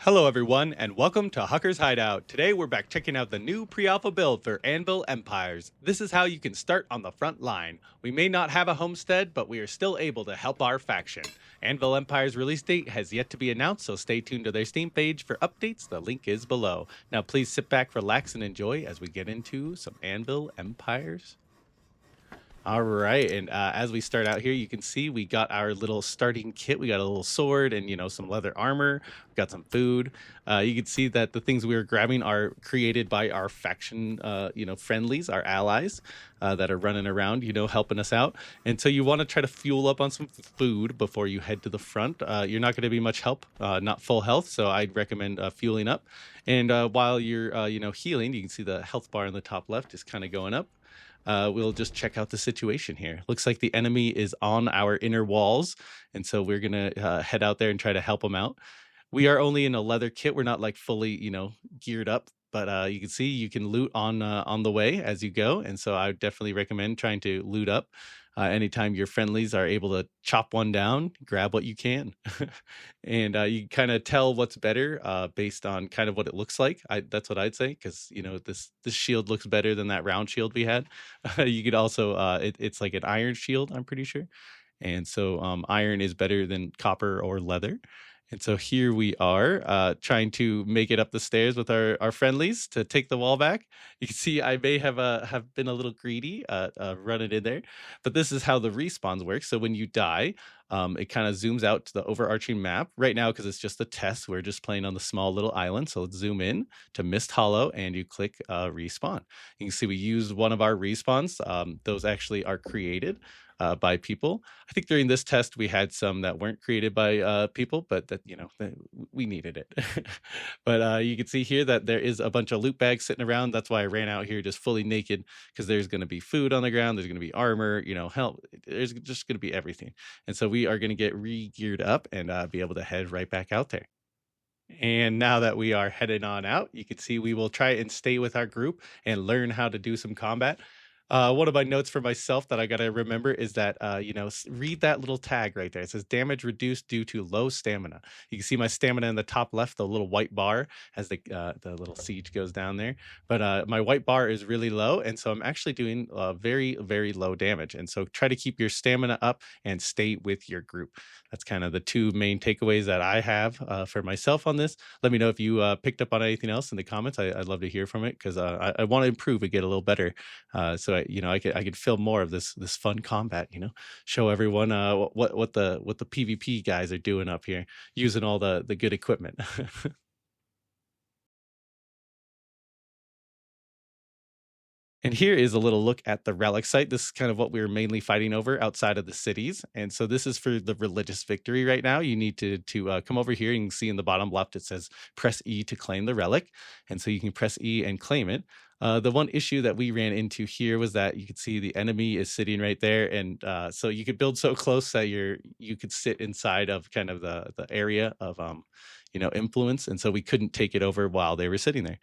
Hello everyone, and welcome to Hucker's Hideout. Today we're back checking out the new pre-alpha build for Anvil Empires. This is how you can start on the front line. We may not have a homestead, but we are still able to help our faction. Anvil Empires release date has yet to be announced, so stay tuned to their Steam page for updates. The link is below. Now please sit back, relax, and enjoy as we get into some Anvil Empires. All right, and as we start out here, you can see we got our little starting kit. We got a little sword and, some leather armor. We got some food. You can see that the things we are grabbing are created by our faction, friendlies, our allies that are running around, helping us out. And so you want to try to fuel up on some food before you head to the front. You're not going to be much help, not full health, so I'd recommend fueling up. And while you're, healing, you can see the health bar in the top left is kind of going up. We'll just check out the situation here. Looks like the enemy is on our inner walls, and so we're gonna head out there and try to help them out. We are only in a leather kit. We're not like fully, geared up, but you can see you can loot on the way as you go, and so I would definitely recommend trying to loot up. Anytime your friendlies are able to chop one down, grab what you can. And you kind of tell what's better based on kind of what it looks like. That's what I'd say, because this shield looks better than that round shield we had. You could also it's like an iron shield, I'm pretty sure. And so iron is better than copper or leather. And so here we are trying to make it up the stairs with our friendlies to take the wall back. You can see I may have been a little greedy running in there, but this is how the respawns work. So when you die, it kind of zooms out to the overarching map. Right now, because it's just a test, we're just playing on the small little island. So let's zoom in to Mist Hollow and you click respawn. You can see we used one of our respawns. Those actually are created by people. I think during this test we had some that weren't created by people, but that we needed it. But you can see here that there is a bunch of loot bags sitting around. That's why I ran out here just fully naked, because there's going to be food on the ground, there's going to be armor, help, there's just going to be everything. And so we are going to get re-geared up and be able to head right back out there. And now that we are headed on out, you can see we will try and stay with our group and learn how to do some combat. One of my notes for myself that I got to remember is that, read that little tag right there. It says damage reduced due to low stamina. You can see my stamina in the top left, the little white bar as the little siege goes down there. But my white bar is really low. And so I'm actually doing very, very low damage. And so try to keep your stamina up and stay with your group. That's kind of the two main takeaways that I have for myself on this. Let me know if you picked up on anything else in the comments. I'd love to hear from it, because I want to improve and get a little better. So I could film more of this fun combat, show everyone what the PvP guys are doing up here, using all the good equipment. And here is a little look at the Relic site. This is kind of what we were mainly fighting over outside of the cities. And so this is for the religious victory right now. You need to come over here. You can see in the bottom left, it says press E to claim the Relic. And so you can press E and claim it. The one issue that we ran into here was that you could see the enemy is sitting right there. And so you could build so close that you could sit inside of kind of the area of, influence. And so we couldn't take it over while they were sitting there,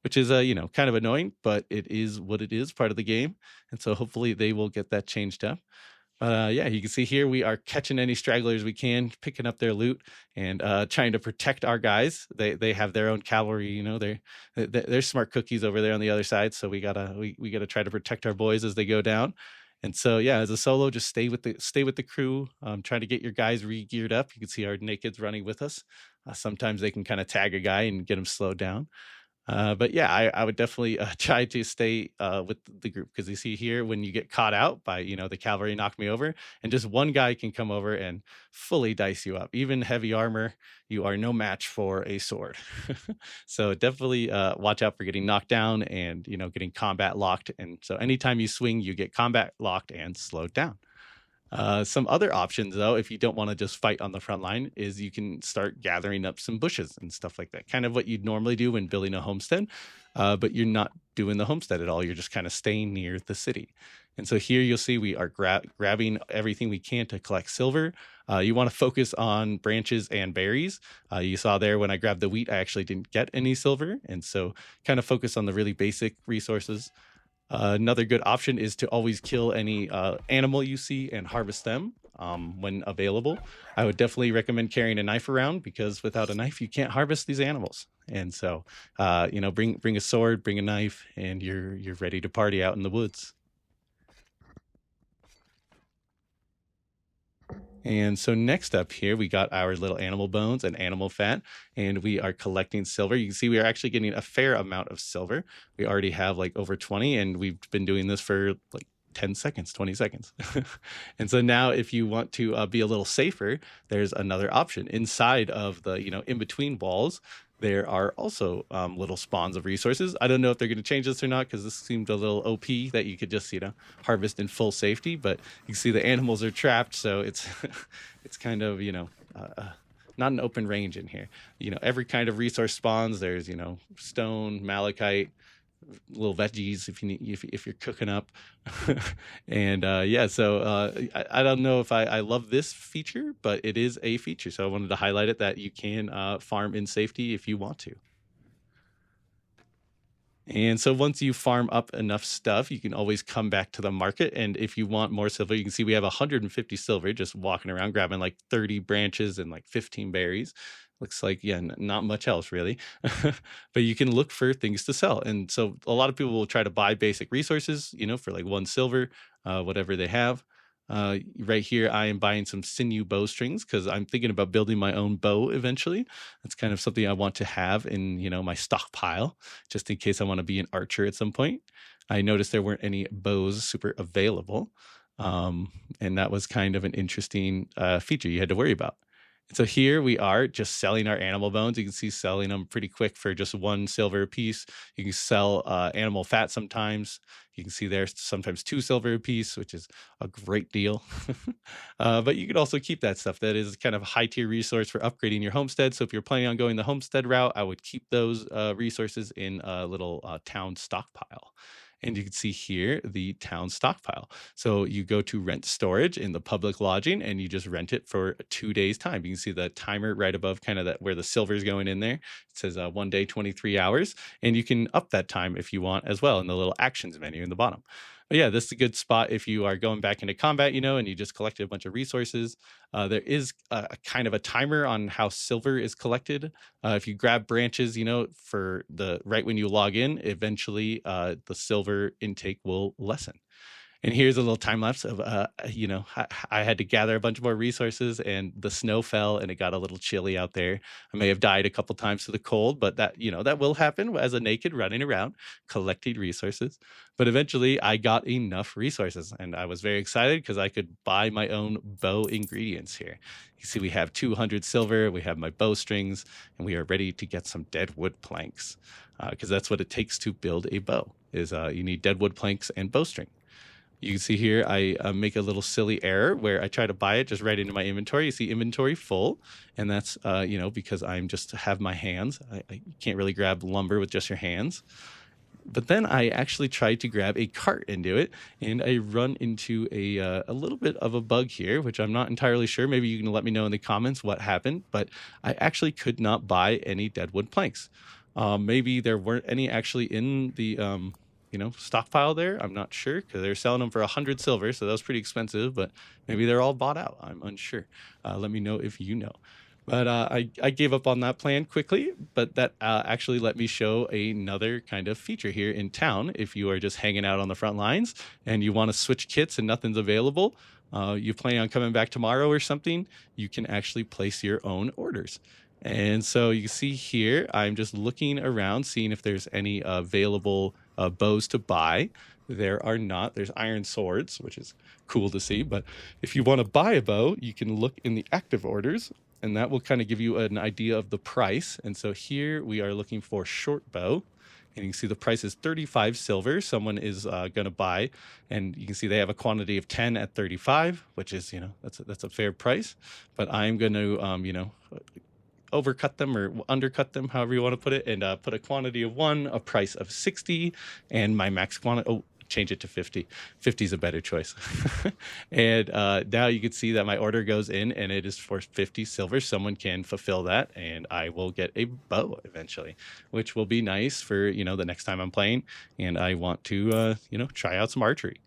which is, kind of annoying, but it is what it is, part of the game. And so hopefully they will get that changed up. Yeah, you can see here we are catching any stragglers we can, picking up their loot, and trying to protect our guys. They have their own cavalry, they're smart cookies over there on the other side. So we gotta try to protect our boys as they go down. And so yeah, as a solo, just stay with the crew. Try to get your guys re-geared up. You can see our nakeds running with us. Sometimes they can kind of tag a guy and get him slowed down. But yeah, I would definitely try to stay with the group, because you see here, when you get caught out by, the cavalry knock me over, and just one guy can come over and fully dice you up. Even heavy armor, you are no match for a sword. So definitely watch out for getting knocked down and, getting combat locked. And so anytime you swing, you get combat locked and slowed down. Some other options, though, if you don't want to just fight on the front line, is you can start gathering up some bushes and stuff like that. Kind of what you'd normally do when building a homestead, but you're not doing the homestead at all. You're just kind of staying near the city. And so here you'll see we are grabbing everything we can to collect silver. You want to focus on branches and berries. You saw there when I grabbed the wheat, I actually didn't get any silver. And so kind of focus on the really basic resources. Another good option is to always kill any animal you see and harvest them. when available. I would definitely recommend carrying a knife around, because without a knife, you can't harvest these animals. And so, bring a sword, bring a knife, and you're ready to party out in the woods. And so next up here, we got our little animal bones and animal fat, and we are collecting silver. You can see we are actually getting a fair amount of silver. We already have like over 20, and we've been doing this for like 10 seconds, 20 seconds. And so now if you want to be a little safer, there's another option. Inside of the, in between walls, there are also little spawns of resources. I don't know if they're going to change this or not, because this seemed a little OP that you could just, harvest in full safety. But you can see the animals are trapped, so it's it's kind of, not an open range in here. Every kind of resource spawns. There's, stone, malachite, little veggies if you need, if you're cooking up. And I don't know if I love this feature, but it is a feature, so I wanted to highlight it, that you can farm in safety if you want to. And so once you farm up enough stuff, you can always come back to the market. And if you want more silver, you can see we have 150 silver just walking around, grabbing like 30 branches and like 15 berries. Looks like, yeah, not much else really. But you can look for things to sell. And so a lot of people will try to buy basic resources, for like 1 silver, whatever they have. Right here, I am buying some sinew bowstrings, because I'm thinking about building my own bow eventually. That's kind of something I want to have in, my stockpile, just in case I want to be an archer at some point. I noticed there weren't any bows super available. And that was kind of an interesting feature you had to worry about. So here we are just selling our animal bones. You can see selling them pretty quick for just 1 silver a piece. You can sell animal fat sometimes. You can see there's sometimes 2 silver a piece, which is a great deal. But you could also keep that stuff. That is kind of a high tier resource for upgrading your homestead. So if you're planning on going the homestead route, I would keep those resources in a little town stockpile. And you can see here the town stockpile. So you go to rent storage in the public lodging, and you just rent it for 2 days time. You can see the timer right above kind of that where the silver is going in there. It says 1 day, 23 hours. And you can up that time if you want as well in the little actions menu in the bottom. But yeah, this is a good spot if you are going back into combat, and you just collected a bunch of resources. There is a kind of a timer on how silver is collected. If you grab branches, for right when you log in, eventually the silver intake will lessen. And here's a little time lapse of, I had to gather a bunch more resources, and the snow fell, and it got a little chilly out there. I may have died a couple times to the cold, but that will happen as a naked running around collecting resources. But eventually I got enough resources, and I was very excited because I could buy my own bow ingredients here. You see, we have 200 silver, we have my bowstrings, and we are ready to get some dead wood planks, because that's what it takes to build a bow, is you need dead wood planks and bowstring. You can see here, I make a little silly error where I try to buy it just right into my inventory. You see inventory full, and that's, because I'm just have my hands. I can't really grab lumber with just your hands. But then I actually tried to grab a cart and do it, and I run into a little bit of a bug here, which I'm not entirely sure. Maybe you can let me know in the comments what happened, but I actually could not buy any deadwood planks. Maybe there weren't any actually in the stockpile there. I'm not sure, because they're selling them for 100 silver, so that was pretty expensive, but maybe they're all bought out. I'm unsure. Let me know if you know. But I gave up on that plan quickly, but that actually let me show another kind of feature here in town. If you are just hanging out on the front lines and you want to switch kits and nothing's available, you plan on coming back tomorrow or something, you can actually place your own orders. And so you see here, I'm just looking around, seeing if there's any available bows to buy. There are not. There's iron swords, which is cool to see. But if you want to buy a bow, you can look in the active orders, and that will kind of give you an idea of the price. And so here we are looking for short bow. And you can see the price is 35 silver. Someone is going to buy, and you can see they have a quantity of 10 at 35, which is, that's a fair price. But I'm going to, overcut them or undercut them, however you want to put it, and put a quantity of 1, a price of 60, and my max quantity, change it to 50. 50 is a better choice. And now you can see that my order goes in, and it is for 50 silver. Someone can fulfill that, and I will get a bow eventually, which will be nice for, the next time I'm playing, and I want to, try out some archery.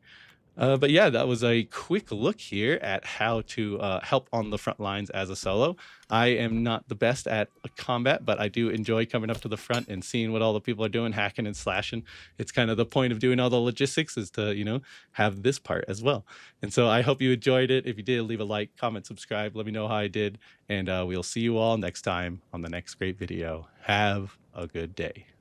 But yeah, that was a quick look here at how to help on the front lines as a solo. I am not the best at combat, but I do enjoy coming up to the front and seeing what all the people are doing, hacking and slashing. It's kind of the point of doing all the logistics, is to, have this part as well. And so I hope you enjoyed it. If you did, leave a like, comment, subscribe. Let me know how I did. And we'll see you all next time on the next great video. Have a good day.